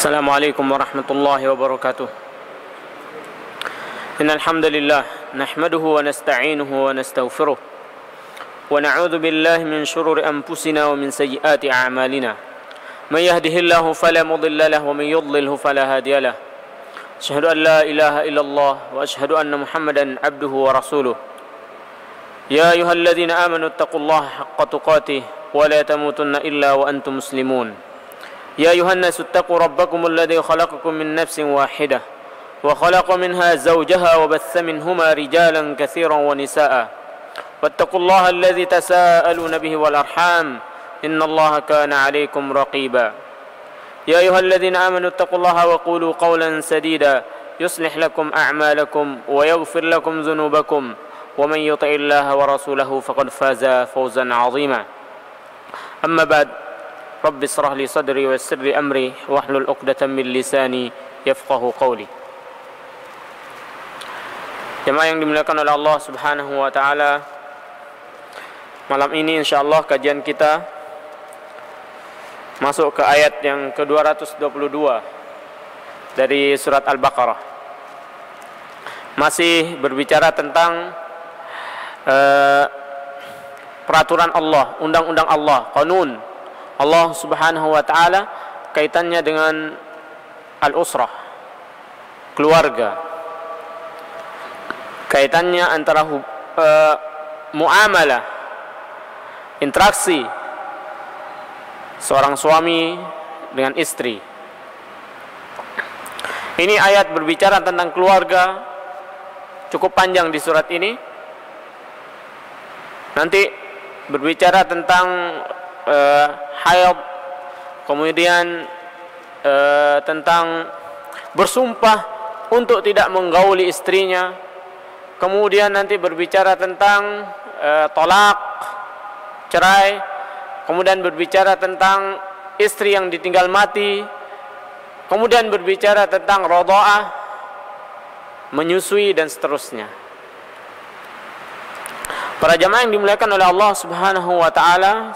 السلام عليكم ورحمة الله وبركاته. إن الحمد لله نحمده ونستعينه ونستغفره ونعوذ بالله من شرور أنفسنا ومن سيئات أعمالنا. من يهده الله فلا مضل له ومن يضلله فلا هادي له. أشهد أن لا إله إلا الله وأشهد أن محمدا عبده ورسوله. يا أيها الذين آمنوا اتقوا الله حق تقاته ولا تموتن إلا وأنتم مسلمون. يا أيها الناس اتقوا ربكم الذي خلقكم من نفس واحدة وخلق منها زوجها وبث منهما رجالا كثيرا ونساء واتقوا الله الذي تساءلون به والأرحام إن الله كان عليكم رقيبا. يا أيها الذين آمنوا اتقوا الله وقولوا قولا سديدا يصلح لكم أعمالكم ويغفر لكم ذنوبكم ومن يطع الله ورسوله فقد فاز فوزا عظيما. أما بعد رب اشرح لي صدري ويسر لي أمري واحلل عقدة من لساني يفقهوا قولي. Jemaah yang dimuliakan oleh Allah Subhanahu wa taala, malam ini insyaallah kajian kita masuk ke ayat yang ke-222 dari surat Al-Baqarah. Masih berbicara tentang peraturan Allah, undang-undang Allah, qanun Allah Subhanahu wa taala kaitannya dengan al-usrah, keluarga. Kaitannya antara muamalah, interaksi seorang suami dengan istri. Ini ayat berbicara tentang keluarga, cukup panjang di surat ini. Nanti berbicara tentang haid, kemudian tentang bersumpah untuk tidak menggauli istrinya, kemudian nanti berbicara tentang tolak, cerai, kemudian berbicara tentang istri yang ditinggal mati, kemudian berbicara tentang radha'ah, menyusui dan seterusnya. Para jamaah yang dimuliakan oleh Allah Subhanahu wa taala,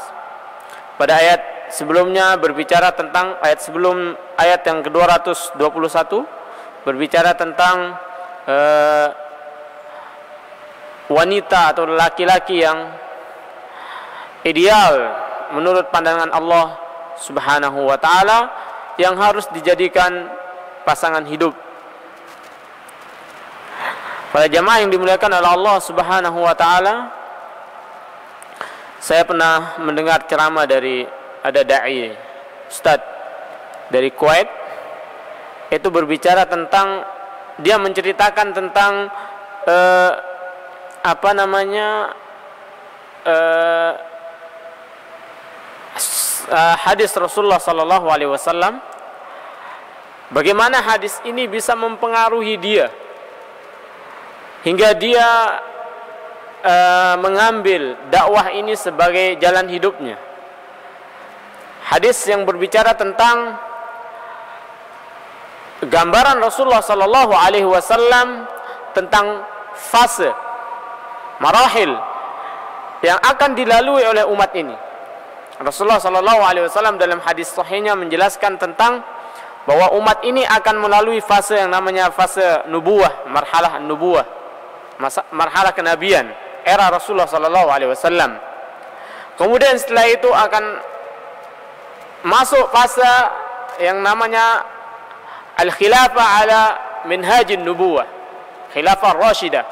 pada ayat sebelumnya berbicara tentang ayat yang ke-221 berbicara tentang wanita atau laki-laki yang ideal menurut pandangan Allah Subhanahu wa taala yang harus dijadikan pasangan hidup. Para jamaah yang dimuliakan oleh Allah Subhanahu wa taala, saya pernah mendengar ceramah dari ada dai ustaz dari Kuwait, itu berbicara tentang, dia menceritakan tentang hadis Rasulullah sallallahu alaihi wasallam, bagaimana hadis ini bisa mempengaruhi dia hingga dia mengambil dakwah ini sebagai jalan hidupnya. Hadis yang berbicara tentang gambaran Rasulullah sallallahu alaihi wasallam tentang fase, marahil yang akan dilalui oleh umat ini. Rasulullah sallallahu alaihi wasallam dalam hadis sahihnya menjelaskan tentang bahwa umat ini akan melalui fase yang namanya fase nubuwah, marhalah nubuwah, marhalah kenabian, era Rasulullah sallallahu alaihi wasallam. Kemudian setelah itu akan masuk fase yang namanya al-khilafah ala minhajin nubuwah, khilafah rasyidah,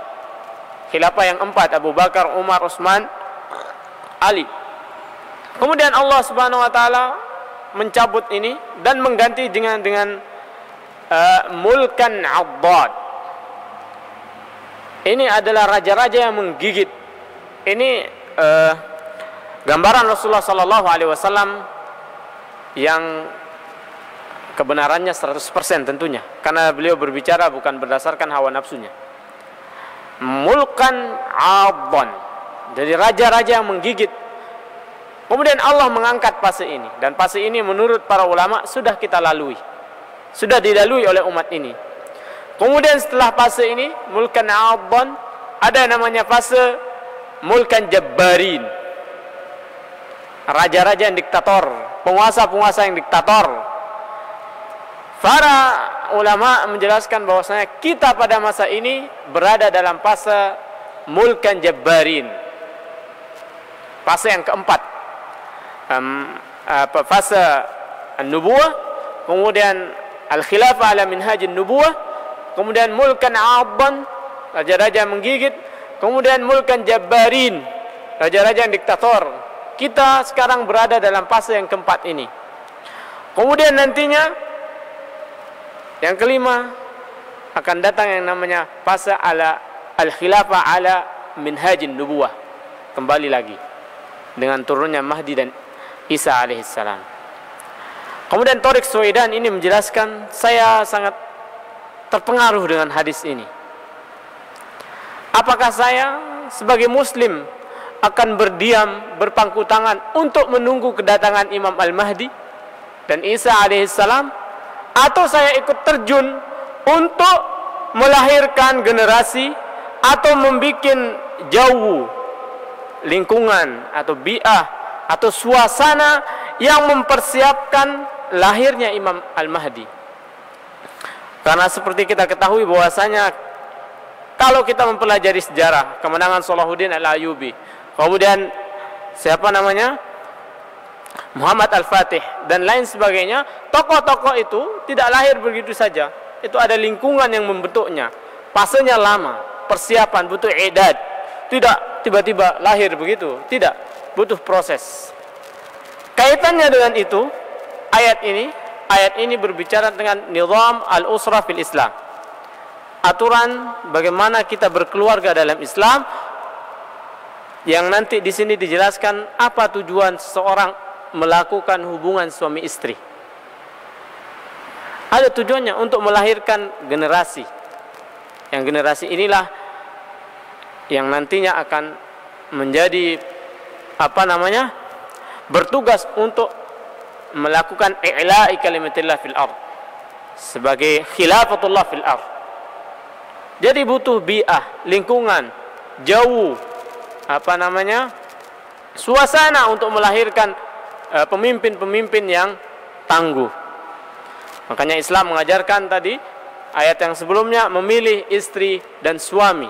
khilafah yang 4, Abu Bakar, Umar, Utsman, Ali. Kemudian Allah Subhanahu wa taala mencabut ini dan mengganti dengan mulkan 'addad. Ini adalah raja-raja yang menggigit. Ini gambaran Rasulullah sallallahu alaihi wasallam yang kebenarannya 100% tentunya, karena beliau berbicara bukan berdasarkan hawa nafsunya. Mulkan 'addan, jadi raja-raja yang menggigit. Kemudian Allah mengangkat fase ini, dan fase ini menurut para ulama sudah kita lalui, sudah dilalui oleh umat ini. Kemudian setelah fase ini mulkan 'addan, ada namanya fase mulkan jabbarin, raja-raja yang diktator, penguasa-penguasa yang diktator. para ulama menjelaskan bahwasanya kita pada masa ini berada dalam fase mulkan jabbarin, fase yang keempat, fase an-nubuwah, kemudian al-khilafah ala minhajin nubuwah, kemudian mulkan 'adban, raja-raja menggigit, kemudian mulkan jabbarin, raja-raja yang diktator. Kita sekarang berada dalam fase yang keempat ini. Kemudian nantinya yang kelima akan datang yang namanya fase ala al-khilafah ala minhajin nubuwah. Kembali lagi dengan turunnya Mahdi dan Isa alaihissalam. Kemudian Thariq Suwaidan ini menjelaskan, saya sangat terpengaruh dengan hadis ini. Apakah saya sebagai muslim akan berdiam berpangku tangan untuk menunggu kedatangan Imam Al-Mahdi dan Isa alaihissalam, atau saya ikut terjun untuk melahirkan generasi atau membuat jauh lingkungan atau bi'ah atau suasana yang mempersiapkan lahirnya Imam Al-Mahdi. Karena seperti kita ketahui bahwasanya kalau kita mempelajari sejarah kemenangan Salahuddin Al-Ayyubi, kemudian siapa namanya, Muhammad Al-Fatih dan lain sebagainya, tokoh-tokoh itu tidak lahir begitu saja. Itu ada lingkungan yang membentuknya, fasenya lama, persiapan, butuh idad. Tidak tiba-tiba lahir begitu, tidak, butuh proses. Kaitannya dengan itu, ayat ini berbicara dengan nizam al-usrah fil Islam, aturan bagaimana kita berkeluarga dalam Islam, yang nanti di sini dijelaskan apa tujuan seseorang melakukan hubungan suami istri. Ada tujuannya untuk melahirkan generasi. Yang generasi inilah yang nantinya akan menjadi bertugas untuk melakukan i'la'i kalimatillah fil ard, sebagai khilafatullah fil ard. Jadi butuh bi'ah, lingkungan, jauh, suasana untuk melahirkan pemimpin-pemimpin yang tangguh. Makanya Islam mengajarkan tadi ayat yang sebelumnya memilih istri dan suami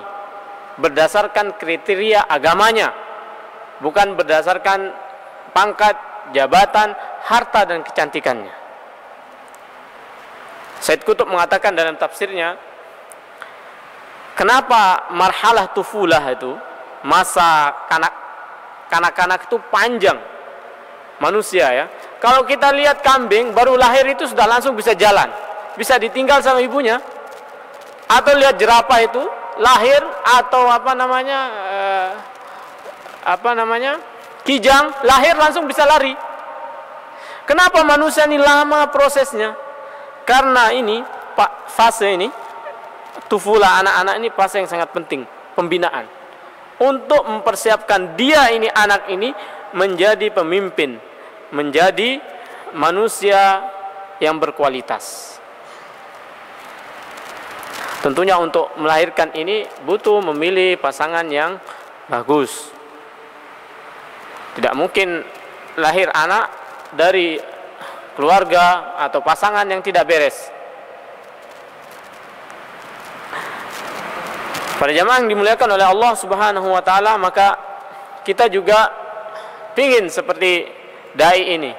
berdasarkan kriteria agamanya, bukan berdasarkan pangkat, jabatan, harta dan kecantikannya. Said Qutb mengatakan dalam tafsirnya, kenapa marhalah tufulah itu, masa kanak-kanak itu panjang manusia ya. Kalau kita lihat kambing baru lahir itu sudah langsung bisa jalan, bisa ditinggal sama ibunya. Atau lihat jerapah itu lahir, atau kijang lahir langsung bisa lari. Kenapa manusia ini lama prosesnya? Karena ini fase ini tufulah, anak-anak ini fase yang sangat penting, pembinaan untuk mempersiapkan dia ini, anak ini menjadi pemimpin, menjadi manusia yang berkualitas. Tentunya untuk melahirkan ini butuh memilih pasangan yang bagus. Tidak mungkin lahir anak dari keluarga atau pasangan yang tidak beres. Para jamaah yang dimuliakan oleh Allah Subhanahu wa taala, maka kita juga ingin seperti dai ini,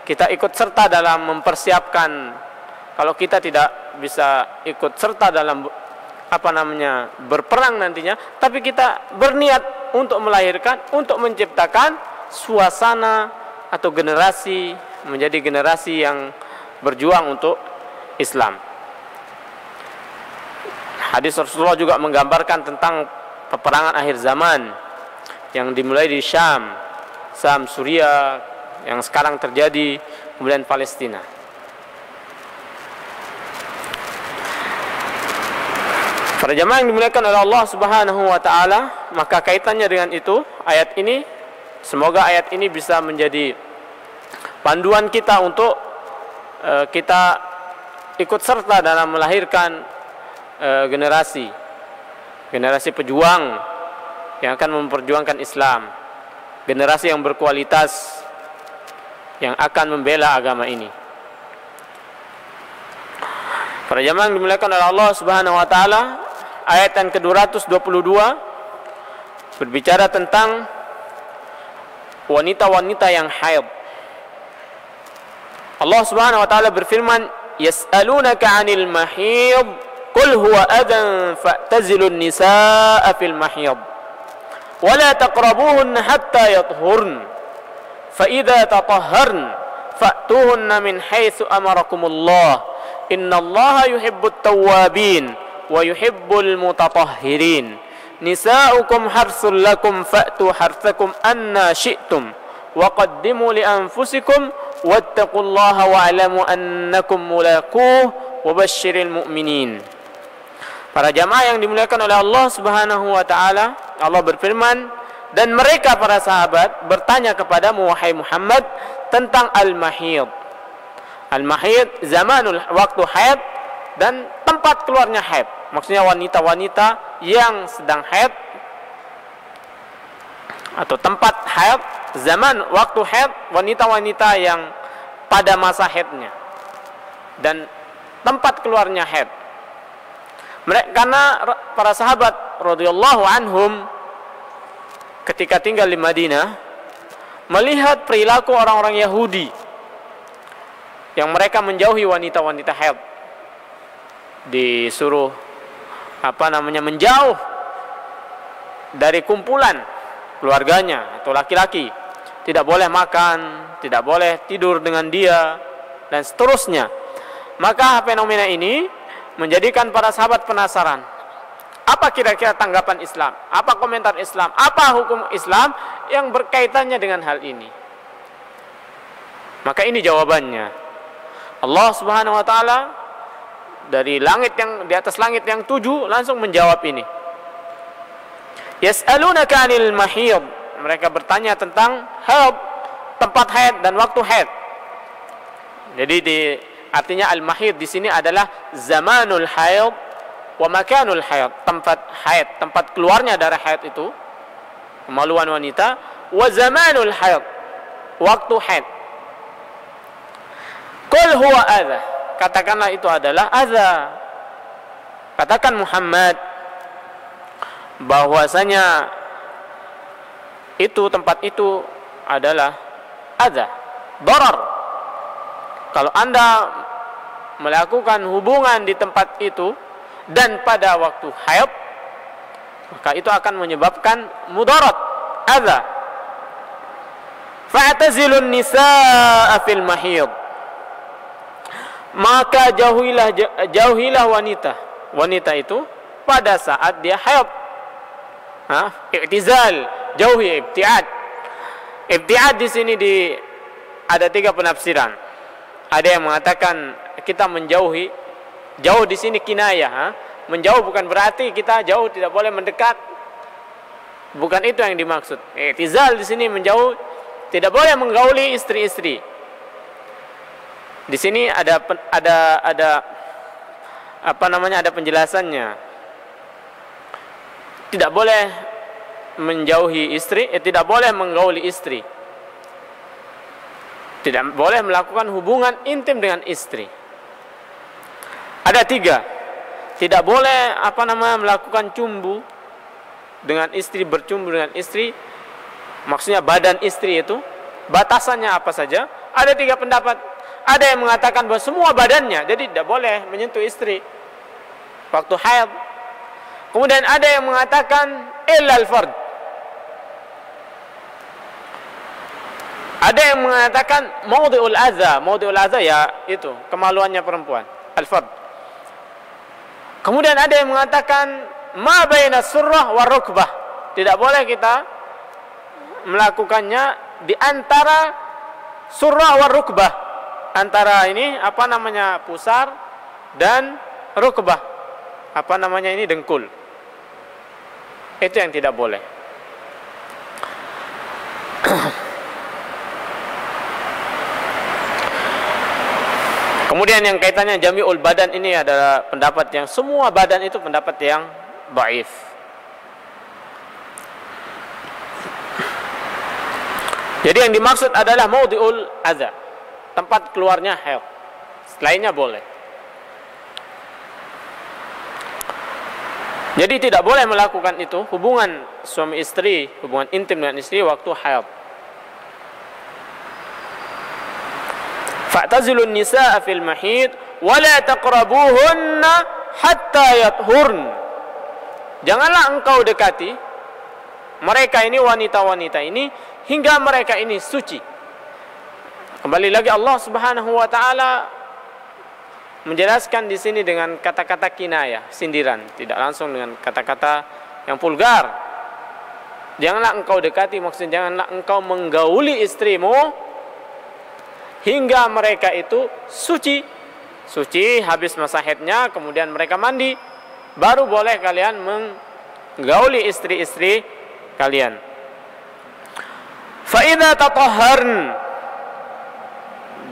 kita ikut serta dalam mempersiapkan. Kalau kita tidak bisa ikut serta dalam berperang nantinya, tapi kita berniat untuk melahirkan, untuk menciptakan suasana atau generasi, menjadi generasi yang berjuang untuk Islam. Hadis Rasulullah juga menggambarkan tentang peperangan akhir zaman yang dimulai di Syam, Suriah yang sekarang terjadi, kemudian Palestina. Para jamaah yang dimuliakan oleh Allah Subhanahu wa taala, maka kaitannya dengan itu ayat ini, semoga ayat ini bisa menjadi panduan kita untuk kita ikut serta dalam melahirkan generasi pejuang yang akan memperjuangkan Islam, generasi yang berkualitas yang akan membela agama ini. Para jamaah yang dimuliakan oleh Allah Subhanahu wa taala, ayat yang ke-222 berbicara tentang wanita-wanita yang haid. Allah Subhanahu wa taala berfirman, "Yas'alunaka 'anil mahid, qul huwa adhan fa'tazilun nisaa'a fil mahid, wa la taqrabuhunna hatta yathhurn, fa idza tatahharn fa'tuhunna min haitsu amarakumullah. Innallaha yuhibbut tawwabin wa yuhibbul mutatahhirin. Nisa'ukum harsul lakum fa'tu harthakum anna syi'tum wa qaddimu li anfusikum wattaqullaha wa'lamu annakum mulaquh wa basyiril mu'minin." Para jamaah yang dimuliakan oleh Allah Subhanahu wa taala, Allah berfirman, dan mereka para sahabat bertanya kepadamu wahai Muhammad tentang al-mahid. Al-mahid zamanul waktu haid dan tempat keluarnya haid. Maksudnya wanita-wanita yang sedang haid atau tempat haid, zaman waktu haid, wanita-wanita yang pada masa haidnya dan tempat keluarnya haid. Mereka, karena para sahabat radhiyallahu anhum ketika tinggal di Madinah melihat perilaku orang-orang Yahudi yang mereka menjauhi wanita-wanita haid, disuruh menjauh dari kumpulan keluarganya atau laki-laki, tidak boleh makan, tidak boleh tidur dengan dia dan seterusnya. Maka fenomena ini menjadikan para sahabat penasaran, apa kira-kira tanggapan Islam, apa komentar Islam, apa hukum Islam yang berkaitannya dengan hal ini. Maka ini jawabannya. Allah Subhanahu wa taala dari langit yang di atas langit yang 7 langsung menjawab ini. Yas'alunaka 'anil mahid. Mereka bertanya tentang haid, tempat haid dan waktu haid. Jadi artinya al-mahid di sini adalah zamanul haid wa makanul haid, tempat haid, tempat keluarnya darah haid itu, kemaluan wanita, wa zamanul haid, waktu haid. Qul huwa adha, katakanlah itu adalah adha. Katakan Muhammad bahwasanya itu tempat itu adalah adha, darar. Kalau Anda melakukan hubungan di tempat itu dan pada waktu haid, maka itu akan menyebabkan mudarat, adha. Fa'tazilun nisaa fil mahid, maka jauhilah wanita itu pada saat dia haid. I'tizal, jauhi, ibtiad. Ibtiad di sini ada 3 penafsiran. Ada yang mengatakan kita menjauhi, jauh di sini kinayah. Menjauh bukan berarti kita jauh, tidak boleh mendekat. Bukan itu yang dimaksud. I'tizal di sini menjauh, tidak boleh menggauli istri-istri. Di sini ada penjelasannya. Tidak boleh menjauhi istri, tidak boleh menggauli istri. Tidak boleh melakukan hubungan intim dengan istri. Ada 3. Tidak boleh melakukan cumbu dengan istri, bercumbu dengan istri. Maksudnya badan istri itu batasannya apa saja? Ada 3 pendapat. Ada yang mengatakan bahwa semua badannya, jadi tidak boleh menyentuh istri waktu haid. Kemudian ada yang mengatakan illal fard. Ada yang mengatakan maudhi'ul adza. Maudhi'ul adza ya itu kemaluannya perempuan, al-fard. Kemudian ada yang mengatakan ma baina surrah wa rukbah. Tidak boleh kita melakukannya di antara surrah wa rukbah. Antara ini pusar dan rukbah. Dengkul. Itu yang tidak boleh. Kemudian yang kaitannya jami'ul badan ini adalah pendapat yang semua badan itu pendapat yang dhaif. Jadi yang dimaksud adalah maudhi'ul adza, tempat keluarnya haid. Selainnya boleh. Jadi tidak boleh melakukan itu, hubungan suami istri, hubungan intim dengan istri waktu haid. Fa'tazilun nisaa fil mahid wa la taqrabuhunna hatta yathurn. Janganlah engkau dekati mereka ini, wanita-wanita ini, hingga mereka ini suci. Kembali lagi Allah Subhanahu wa taala menjelaskan di sini dengan kata-kata kinayah, sindiran, tidak langsung dengan kata-kata yang vulgar. Janganlah engkau dekati, maksudnya janganlah engkau menggauli istrimu hingga mereka itu suci. Suci habis masa haidnya, kemudian mereka mandi, baru boleh kalian menggauli istri-istri kalian. Fa idza tatahharn,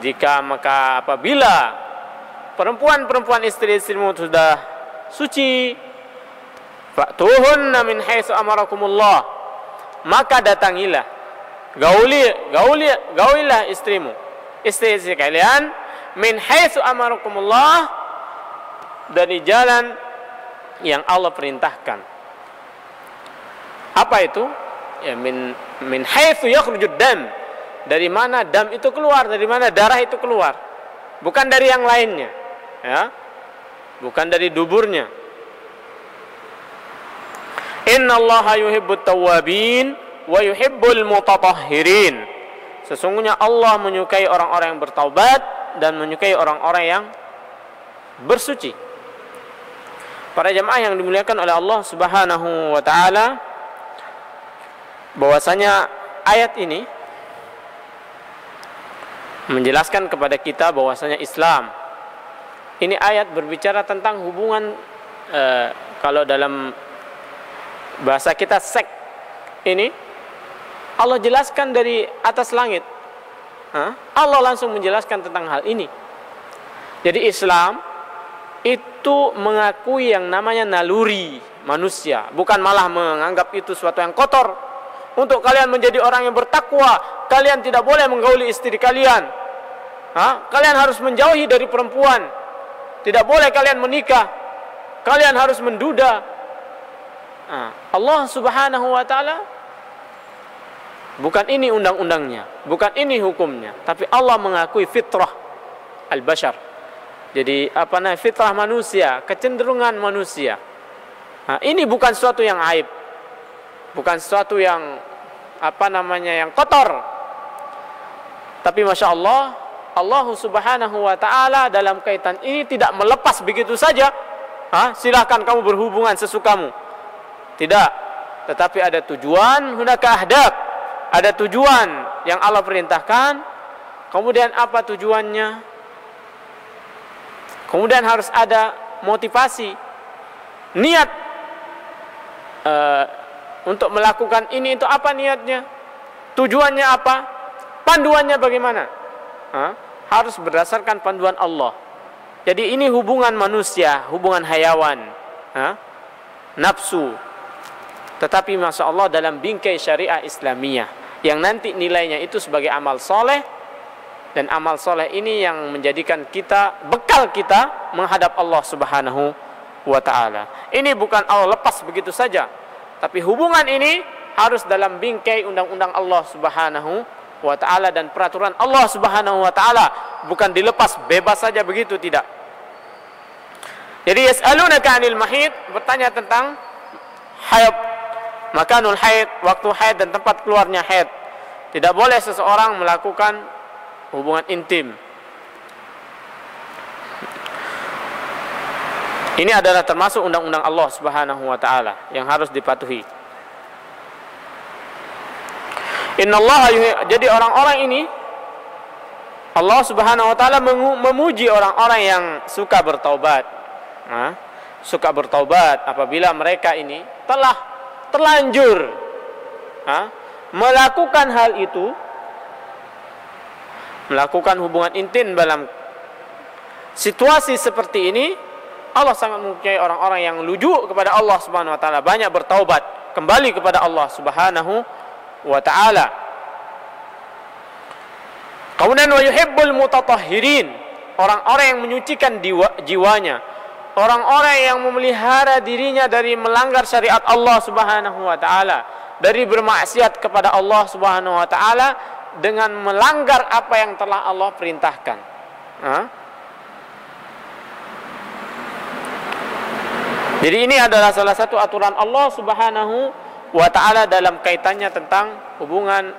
jika maka apabila perempuan-perempuan istri-istrimu sudah suci, fa'tuhunna min haitsu amarakumullah, maka datangilah, gaulilah istrimu, istri-istri kalian, min haitsu amarakumullah, dari jalan yang Allah perintahkan. Apa itu? Ya, min haitsu yakhrujud dam, dari mana dam itu keluar, dari mana darah itu keluar, bukan dari yang lainnya, ya, bukan dari duburnya. Innallaha yuhibbut tawwabin wa yuhibbul mutatahhirin. Sesungguhnya Allah menyukai orang-orang yang bertaubat dan menyukai orang-orang yang bersuci. Para jemaah yang dimuliakan oleh Allah Subhanahu wa taala, bahwasanya ayat ini menjelaskan kepada kita bahwasanya Islam ini ayat berbicara tentang hubungan, kalau dalam bahasa kita seks ini Allah jelaskan dari atas langit. Allah langsung menjelaskan tentang hal ini. Jadi Islam itu mengakui yang namanya naluri manusia, bukan malah menganggap itu suatu yang kotor. Untuk kalian menjadi orang yang bertakwa, kalian tidak boleh menggauli istri kalian. Kalian harus menjauhi dari perempuan. Tidak boleh kalian menikah. Kalian harus menduda. Allah Subhanahu wa taala, bukan ini undang-undangnya, bukan ini hukumnya, tapi Allah mengakui fitrah al-bashar. Jadi fitrah manusia, kecenderungan manusia. Ini bukan sesuatu yang aib, bukan sesuatu yang yang kotor. Tapi masya Allah, Allah Subhanahu wa taala dalam kaitan ini tidak melepas begitu saja. Silahkan kamu berhubungan sesukamu. Tidak, tetapi ada tujuan, hunaka ahdab. Ada tujuan yang Allah perintahkan. Kemudian apa tujuannya? Kemudian harus ada motivasi, niat untuk melakukan ini. Itu apa niatnya? Tujuannya apa? Panduannya bagaimana? Harus berdasarkan panduan Allah. Jadi ini hubungan manusia, hubungan hayawan, nafsu. Tetapi masya Allah dalam bingkai syariah Islamiyah, yang nanti nilainya itu sebagai amal soleh. Dan amal soleh ini yang menjadikan kita, bekal kita menghadap Allah Subhanahu wa ta'ala. Ini bukan Allah lepas begitu saja, tapi hubungan ini harus dalam bingkai undang-undang Allah Subhanahu wa ta'ala dan peraturan Allah Subhanahu wa ta'ala, bukan dilepas bebas saja begitu, tidak. Jadi yas'alunaka 'anil mahid, bertanya tentang haid, makanul haid, waktu haid dan tempat keluarnya haid. Tidak boleh seseorang melakukan hubungan intim. Ini adalah termasuk undang-undang Allah Subhanahu wa taala yang harus dipatuhi. Innallaha, jadi orang-orang ini Allah Subhanahu wa taala memuji orang-orang yang suka bertaubat. Suka bertaubat apabila mereka ini telah terlanjur melakukan hal itu, melakukan hubungan intim dalam situasi seperti ini. Allah sangat mempunyai orang-orang yang luju kepada Allah Subhanahu wa taala, banyak bertaubat, kembali kepada Allah Subhanahu wa taala. Kemudian wa yuhibbul mutatahhirin, orang-orang yang menyucikan jiwanya. orang-orang yang memelihara dirinya dari melanggar syariat Allah Subhanahu wa taala, dari bermaksiat kepada Allah Subhanahu wa taala dengan melanggar apa yang telah Allah perintahkan. Jadi ini adalah salah satu aturan Allah Subhanahu wa taala dalam kaitannya tentang hubungan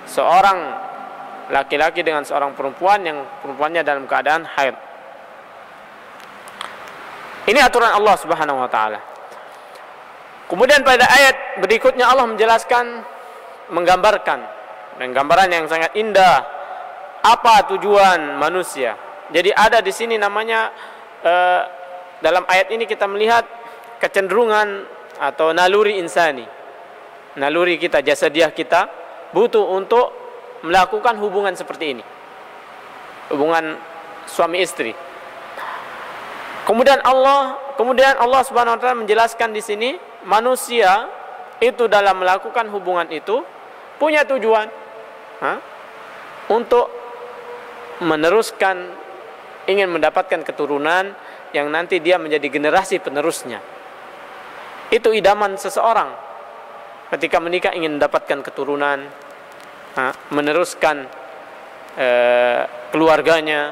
seorang laki-laki dengan seorang perempuan yang perempuannya dalam keadaan haid. Ini aturan Allah Subhanahu wa taala. Kemudian pada ayat berikutnya Allah menjelaskan, menggambarkan dengan gambaran yang sangat indah apa tujuan manusia. Jadi ada di sini namanya dalam ayat ini kita melihat kecenderungan atau naluri insani. Naluri kita, jasadiah kita butuh untuk melakukan hubungan seperti ini, hubungan suami istri. Kemudian Allah Subhanahu wa taala menjelaskan di sini manusia itu dalam melakukan hubungan itu punya tujuan untuk meneruskan, ingin mendapatkan keturunan yang nanti dia menjadi generasi penerusnya. Itu idaman seseorang ketika menikah, ingin mendapatkan keturunan, meneruskan keluarganya.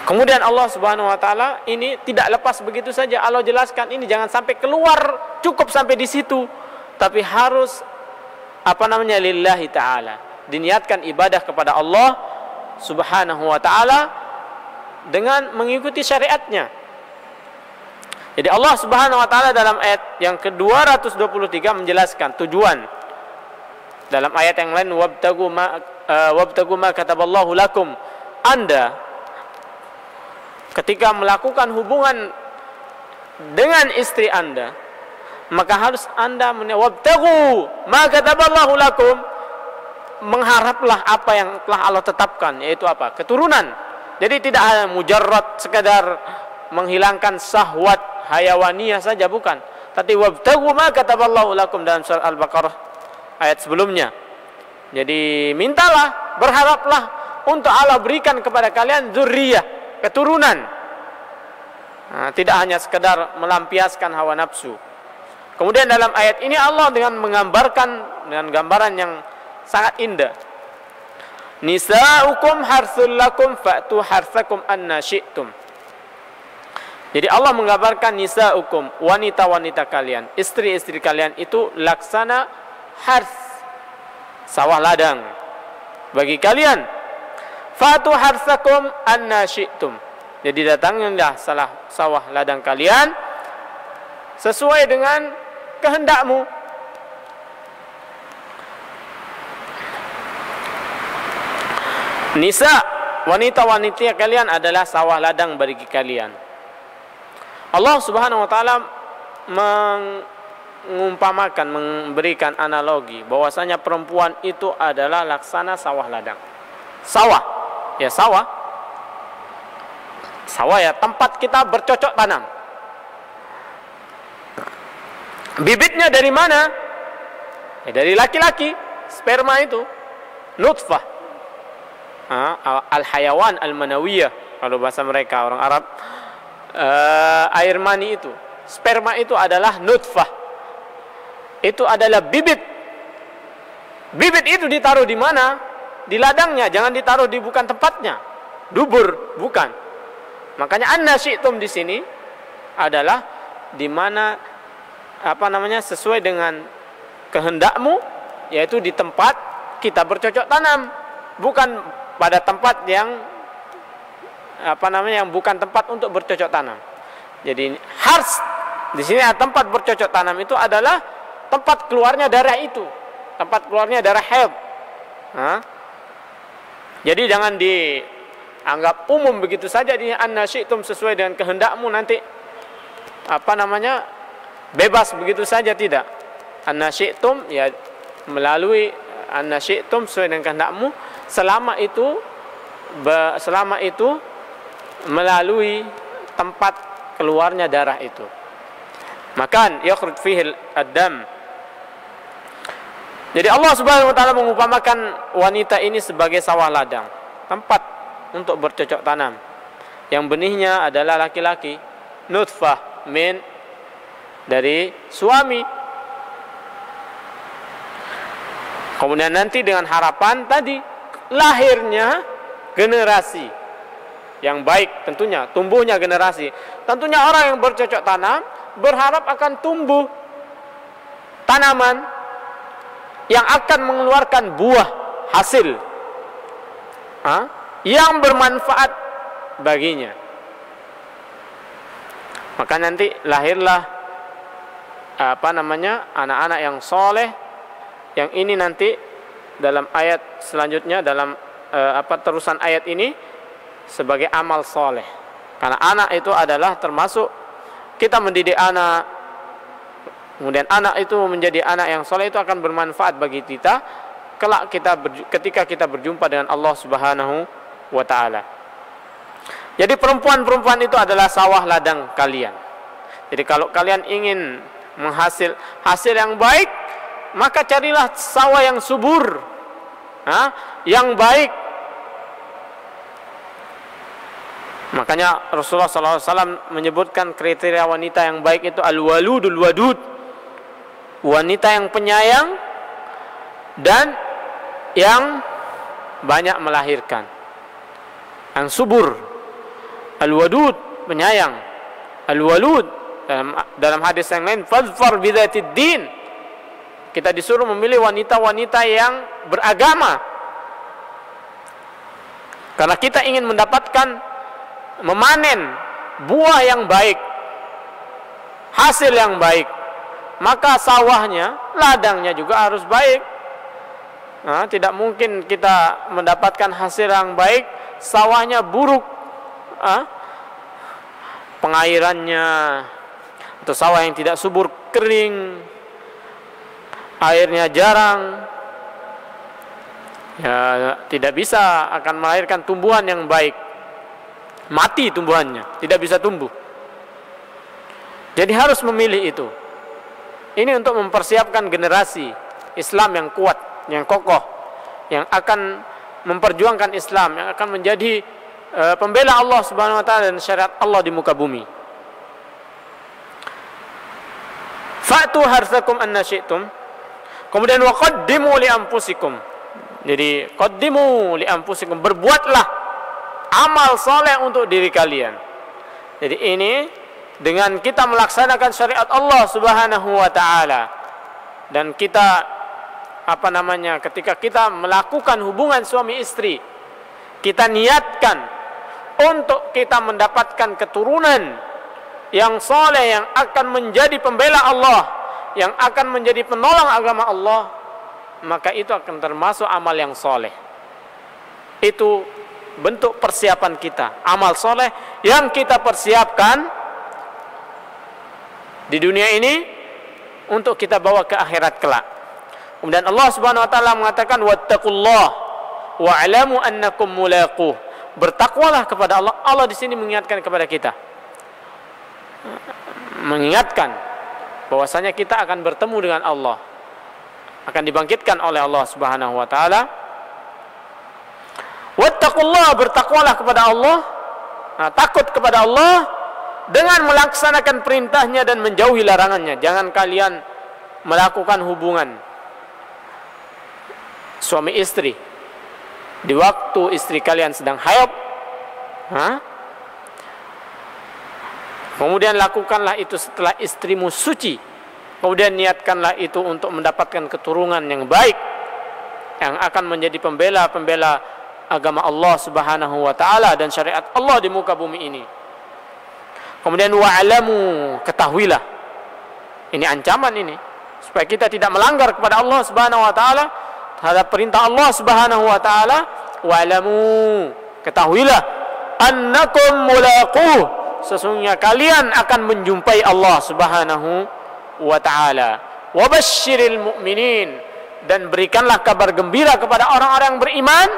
Kemudian Allah Subhanahu wa taala ini tidak lepas begitu saja. Allah jelaskan ini jangan sampai keluar cukup sampai di situ, tapi harus lillahi taala. Diniatkan ibadah kepada Allah Subhanahu wa taala dengan mengikuti syariatnya. Jadi Allah Subhanahu wa taala dalam ayat yang ke-223 menjelaskan tujuan. Dalam ayat yang lain, wabtagu ma kataballahu lakum. Anda ketika melakukan hubungan dengan istri Anda, maka harus Anda wabtagu ma kataballahu lakum, mengharaplah apa yang telah Allah tetapkan, yaitu apa? Keturunan. Jadi tidak hanya mujarrad sekadar menghilangkan syahwat hayawaniyah saja, bukan, tapi wabtagu ma kataballahu lakum dalam surah Al-Baqarah ayat sebelumnya. Jadi mintalah, berharaplah untuk Allah berikan kepada kalian dzurriyyah, keturunan. Tidak hanya sekedar melampiaskan hawa nafsu. Kemudian dalam ayat ini Allah dengan menggambarkan dengan gambaran yang sangat indah. Nisa'ukum harthul lakum fa'tu harthakum anna syi'tum. Jadi Allah menggambarkan nisa'ukum, wanita-wanita kalian, istri-istri kalian itu laksana harth, sawah ladang bagi kalian. Fa'tu harthakum anna syi'tum. Jadi datanglah sawah ladang kalian sesuai dengan kehendakmu. Nisa, wanita-wanita kalian adalah sawah ladang bagi kalian. Allah Subhanahu wa taala mengumpamakan, memberikan analogi bahwasanya perempuan itu adalah laksana sawah ladang. Sawah, ya sawah. Sawah ya tempat kita bercocok tanam. Bibitnya dari mana? Ya, dari laki-laki, sperma itu, nutfah. Al-hayawan al-manawiyah kalau bahasa mereka orang Arab. Air mani itu, sperma itu adalah nutfah. Itu adalah bibit. Bibit itu ditaruh di mana? Di ladangnya, jangan ditaruh di bukan tempatnya. Dubur, bukan. Makanya anna syi'tum di sini adalah di mana sesuai dengan kehendakmu, yaitu di tempat kita bercocok tanam, bukan pada tempat yang yang bukan tempat untuk bercocok tanam. Jadi hars di sini tempat bercocok tanam itu adalah tempat keluarnya darah itu, tempat keluarnya darah haid. Jadi jangan dianggap umum begitu saja di anna syi'tum sesuai dengan kehendakmu nanti bebas begitu saja, tidak. Anna syi'tum ya melalui anna syi'tum sesuai dengan kehendakmu selama itu melalui tempat keluarnya darah itu. Makan yakhruj fihi ad-dam. Jadi Allah Subhanahu wa taala mengumpamakan wanita ini sebagai sawah ladang, tempat untuk bercocok tanam. Yang benihnya adalah laki-laki, nutfah min dari suami. Kemudian nanti dengan harapan tadi lahirnya generasi yang baik, tentunya tumbuhnya generasi. Tentunya orang yang bercocok tanam berharap akan tumbuh tanaman yang akan mengeluarkan buah hasil yang bermanfaat baginya. Maka nanti lahirlah anak-anak yang soleh. Yang ini nanti dalam ayat selanjutnya, dalam terusan ayat ini, sebagai amal soleh. Karena anak itu adalah termasuk kita mendidik anak, kemudian anak itu menjadi anak yang soleh, itu akan bermanfaat bagi kita kelak ketika kita berjumpa dengan Allah Subhanahu wa ta'ala. Jadi perempuan-perempuan itu adalah sawah ladang kalian. Jadi kalau kalian ingin hasil yang baik, maka carilah sawah yang subur, yang baik. Makanya Rasulullah SAW menyebutkan kriteria wanita yang baik itu al-waludul wadud, wanita yang penyayang dan yang banyak melahirkan, yang subur. Al-wadud, penyayang. Al-walud, dalam hadis yang lain, fadfar bidzatid din, kita disuruh memilih wanita-wanita yang beragama. Karena kita ingin memanen buah yang baik, hasil yang baik, maka sawahnya, ladangnya juga harus baik. Tidak mungkin kita mendapatkan hasil yang baik, sawahnya buruk, pengairannya, atau sawah yang tidak subur, kering, airnya jarang, ya tidak bisa akan melahirkan tumbuhan yang baik. Mati tumbuhannya, tidak bisa tumbuh. Jadi harus memilih itu. Ini untuk mempersiapkan generasi Islam yang kuat, yang kokoh, yang akan memperjuangkan Islam, yang akan menjadi pembela Allah Subhanahu wa ta'ala dan syariat Allah di muka bumi. Fa'tu harthakum anna syi'tum. Kemudian wa qaddimu li anfusikum. Jadi qaddimu li anfusikum, berbuatlah amal soleh untuk diri kalian. Jadi ini dengan kita melaksanakan syariat Allah Subhanahu wa ta'ala, dan kita ketika kita melakukan hubungan suami istri, kita niatkan untuk kita mendapatkan keturunan yang soleh, yang akan menjadi pembela Allah, yang akan menjadi penolong agama Allah, maka itu akan termasuk amal yang soleh. Itu bentuk persiapan kita, amal soleh yang kita persiapkan di dunia ini untuk kita bawa ke akhirat kelak. Kemudian Allah Subhanahu wa ta'ala mengatakan wattaqullah wa'lamu annakum mulaquh. Bertakwalah kepada Allah. Allah di sini mengingatkan kepada kita, mengingatkan bahwasanya kita akan bertemu dengan Allah, akan dibangkitkan oleh Allah Subhanahu wa ta'ala. Wattaqullah, bertakwalah kepada Allah, takut kepada Allah dengan melaksanakan perintahnya dan menjauhi larangannya. Jangan kalian melakukan hubungan suami istri di waktu istri kalian sedang haid. Kemudian lakukanlah itu setelah istrimu suci. Kemudian niatkanlah itu untuk mendapatkan keturunan yang baik, yang akan menjadi pembela-pembela agama Allah Subhanahu wa ta'ala dan syariat Allah di muka bumi ini. Kemudian wa'lamu, ketahuilah. Ini ancaman ini, supaya kita tidak melanggar kepada Allah Subhanahu wa ta'ala, terhadap perintah Allah Subhanahu wa ta'ala. Wa'lamu, ketahuilah, annakum mulaquh, sesungguhnya kalian akan menjumpai Allah Subhanahu wa ta'ala. Wabashshiril mu'minin, dan berikanlah kabar gembira kepada orang-orang yang beriman.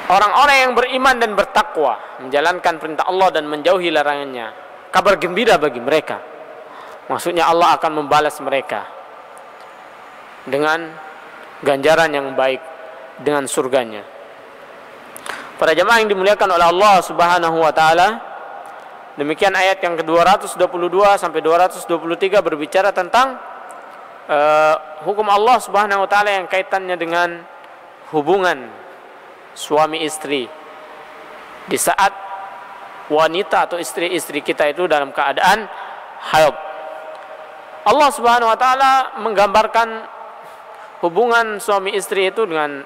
Orang-orang yang beriman dan bertakwa, menjalankan perintah Allah dan menjauhi larangannya, kabar gembira bagi mereka. Maksudnya Allah akan membalas mereka dengan ganjaran yang baik dengan surganya. Para jemaah yang dimuliakan oleh Allah Subhanahu wa taala, demikian ayat yang ke-222 sampai 223 berbicara tentang hukum Allah Subhanahu wa taala yang kaitannya dengan hubungan suami istri di saat wanita atau istri-istri kita itu dalam keadaan haid. Allah Subhanahu wa taala menggambarkan hubungan suami istri itu dengan,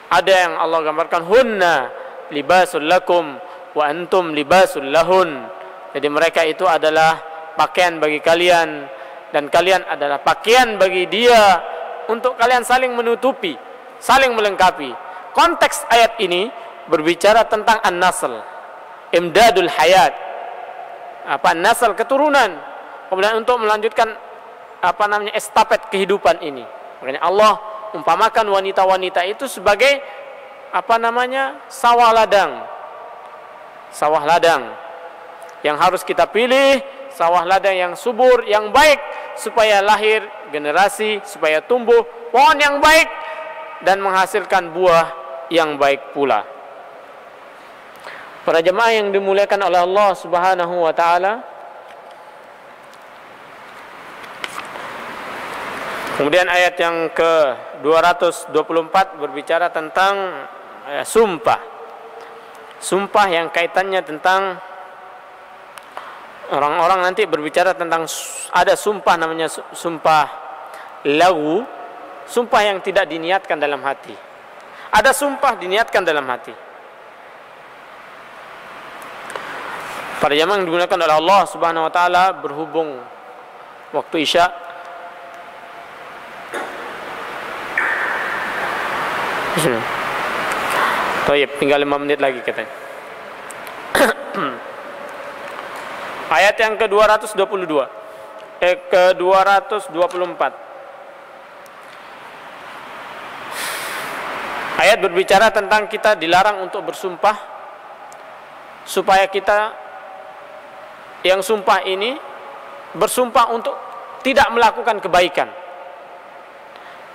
ada yang Allah gambarkan hunna libasul lakum wa antum libasul lahun. Jadi mereka itu adalah pakaian bagi kalian dan kalian adalah pakaian bagi dia, untuk kalian saling menutupi, saling melengkapi. Konteks ayat ini berbicara tentang an-nasl, imdadul hayat, nasl, keturunan, kemudian untuk melanjutkan estafet kehidupan ini. Makanya Allah umpamakan wanita-wanita itu sebagai sawah ladang yang harus kita pilih, sawah ladang yang subur, yang baik, supaya lahir generasi, supaya tumbuh pohon yang baik dan menghasilkan buah yang baik pula. Para jemaah yang dimuliakan oleh Allah Subhanahu wa taala, kemudian ayat yang ke-224 berbicara tentang sumpah. Sumpah yang kaitannya tentang orang-orang nanti berbicara tentang ada sumpah namanya sumpah lagu, sumpah yang tidak diniatkan dalam hati. Ada sumpah diniatkan dalam hati. Para jemaah yang dimuliakan oleh Allah Subhanahu wa taala, berhubung waktu Isya, tinggal 5 menit lagi katanya. Ayat yang ke-222 ke-224. Ayat berbicara tentang kita dilarang untuk bersumpah, supaya kita yang sumpah ini bersumpah untuk tidak melakukan kebaikan.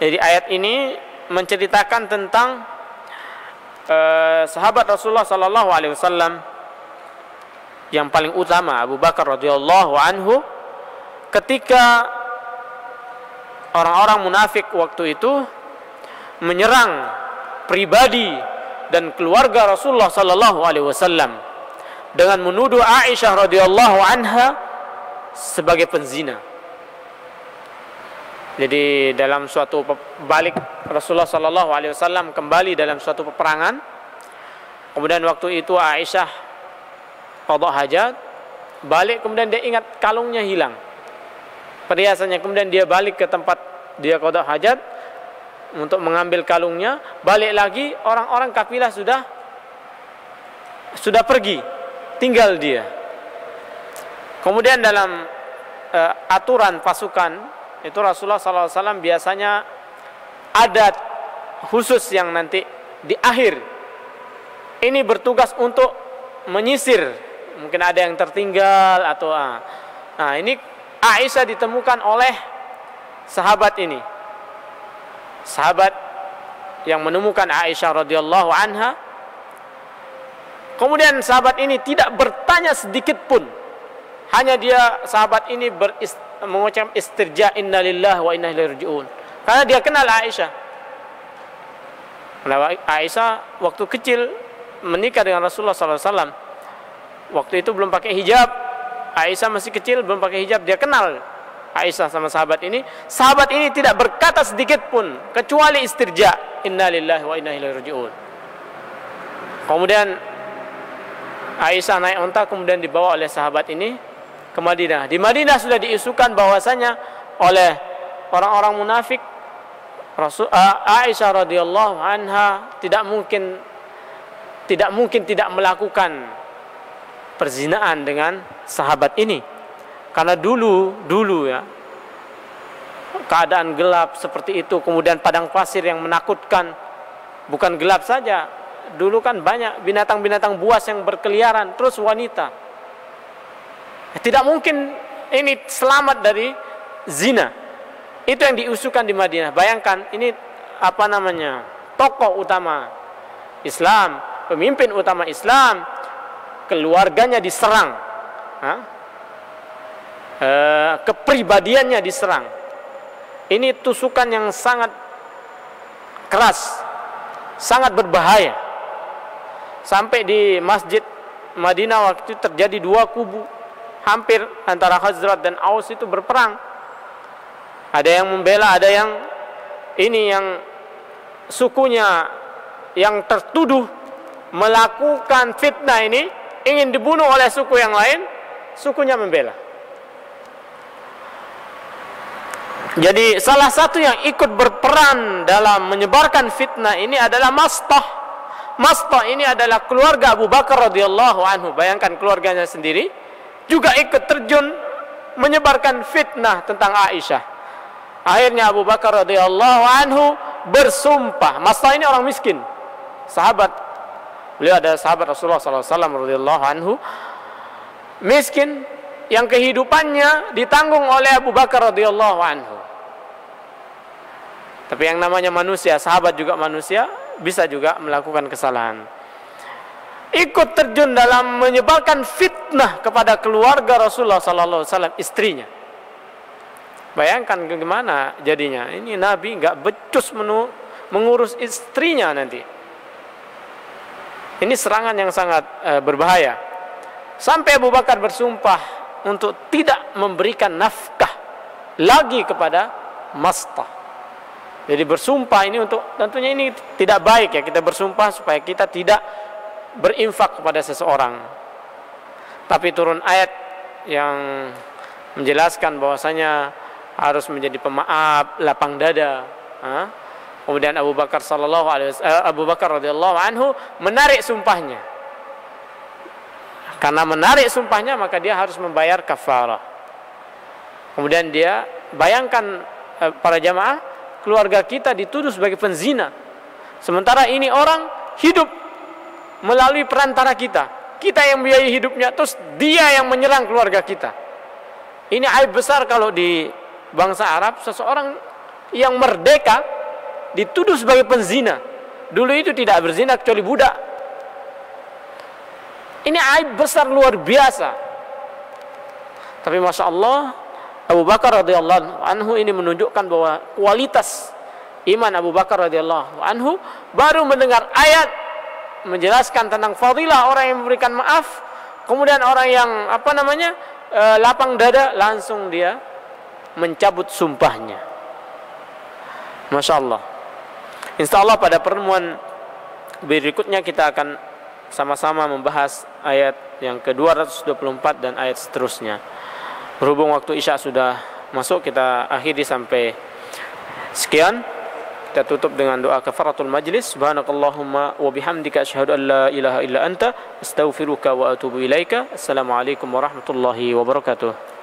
Jadi ayat ini menceritakan tentang sahabat Rasulullah sallallahu alaihi wasallam yang paling utama, Abu Bakar radhiyallahu anhu, ketika orang-orang munafik waktu itu menyerang pribadi dan keluarga Rasulullah sallallahu alaihi wasallam dengan menuduh Aisyah radhiyallahu anha sebagai penzina. Jadi dalam suatu balik Rasulullah sallallahu alaihi wasallam kembali dalam suatu peperangan, kemudian waktu itu Aisyah qada hajat, balik, kemudian dia ingat kalungnya hilang, perhiasannya, kemudian dia balik ke tempat dia qada hajat untuk mengambil kalungnya, balik lagi, orang-orang kafilah sudah pergi, tinggal dia. Kemudian dalam aturan pasukan itu Rasulullah SAW biasanya adat khusus yang nanti di akhir ini bertugas untuk menyisir, mungkin ada yang tertinggal atau ini Aisyah ditemukan oleh sahabat ini, sahabat yang menemukan Aisyah radhiyallahu anha. Kemudian sahabat ini tidak bertanya sedikit pun, hanya dia sahabat ini mengucap istirja innalillahi wa inna ilaihi raji'un, karena dia kenal Aisyah. Aisyah waktu kecil menikah dengan Rasulullah SAW, waktu itu belum pakai hijab. Aisyah masih kecil, belum pakai hijab. Dia kenal Aisyah sama sahabat ini. Sahabat ini tidak berkata sedikit pun kecuali istirja innalillahi wa inna ilaihi raji'un. Kemudian Aisyah naik unta, kemudian dibawa oleh sahabat ini ke Madinah. Di Madinah sudah diisukan bahwasanya oleh orang-orang munafik Aisyah radhiyallahu anha tidak mungkin tidak melakukan perzinaan dengan sahabat ini, karena dulu ya keadaan gelap seperti itu, kemudian padang pasir yang menakutkan. Bukan gelap saja, dulu kan banyak binatang-binatang buas yang berkeliaran, terus wanita. Tidak mungkin ini selamat dari zina. Itu yang diusulkan di Madinah. Bayangkan, ini tokoh utama Islam, pemimpin utama Islam, keluarganya diserang, kepribadiannya diserang. Ini tusukan yang sangat keras, sangat berbahaya. Sampai di Masjid Madinah waktu itu terjadi dua kubu, hampir antara Khazraj dan Aus itu berperang. Ada yang membela, ada yang sukunya yang tertuduh melakukan fitnah ini ingin dibunuh oleh suku yang lain, sukunya membela. Jadi salah satu yang ikut berperan dalam menyebarkan fitnah ini adalah Mastah. Mastah ini adalah keluarga Abu Bakar radhiyallahu anhu. Bayangkan, keluarganya sendiri juga ikut terjun menyebarkan fitnah tentang Aisyah. Akhirnya Abu Bakar radhiyallahu anhu bersumpah. Mastah ini orang miskin, sahabat. Beliau adalah sahabat Rasulullah SAW radhiyallahu anhu, miskin yang kehidupannya ditanggung oleh Abu Bakar radhiyallahu anhu. Tapi yang namanya manusia, sahabat juga manusia, bisa juga melakukan kesalahan. Ikut terjun dalam menyebarkan fitnah kepada keluarga Rasulullah SAW, istrinya. Bayangkan bagaimana jadinya. Ini Nabi nggak becus mengurus istrinya nanti. Ini serangan yang sangat berbahaya. Sampai Abu Bakar bersumpah untuk tidak memberikan nafkah lagi kepada Mastah. Jadi bersumpah ini untuk, tentunya ini tidak baik ya, kita bersumpah supaya kita tidak berinfak kepada seseorang. Tapi turun ayat yang menjelaskan bahwasanya harus menjadi pemaaf, lapang dada. Kemudian Abu Bakar radhiyallahu anhu menarik sumpahnya. Karena menarik sumpahnya maka dia harus membayar kafarah. Kemudian dia bayangkan, para jamaah, keluarga kita dituduh sebagai penzina, sementara ini orang hidup melalui perantara kita. Kita yang biayai hidupnya, terus dia yang menyerang keluarga kita. Ini aib besar kalau di bangsa Arab, seseorang yang merdeka dituduh sebagai penzina. Dulu itu tidak berzina kecuali budak. Ini aib besar luar biasa. Tapi Masya Allah, Abu Bakar radhiyallahu anhu ini menunjukkan bahwa kualitas iman Abu Bakar radhiyallahu anhu, baru mendengar ayat menjelaskan tentang fadilah orang yang memberikan maaf, kemudian orang yang lapang dada, langsung dia mencabut sumpahnya. Masya Allah. Insya Allah pada pertemuan berikutnya kita akan sama-sama membahas ayat yang ke-224 dan ayat seterusnya. Berhubung waktu Isya sudah masuk, kita akhiri sampai sekian. Kita tutup dengan doa kafaratul majlis. Subhanakallahumma wa bihamdika asyhadu an la ilaha illa anta astaghfiruka wa atubu ilaika. Assalamualaikum warahmatullahi wabarakatuh.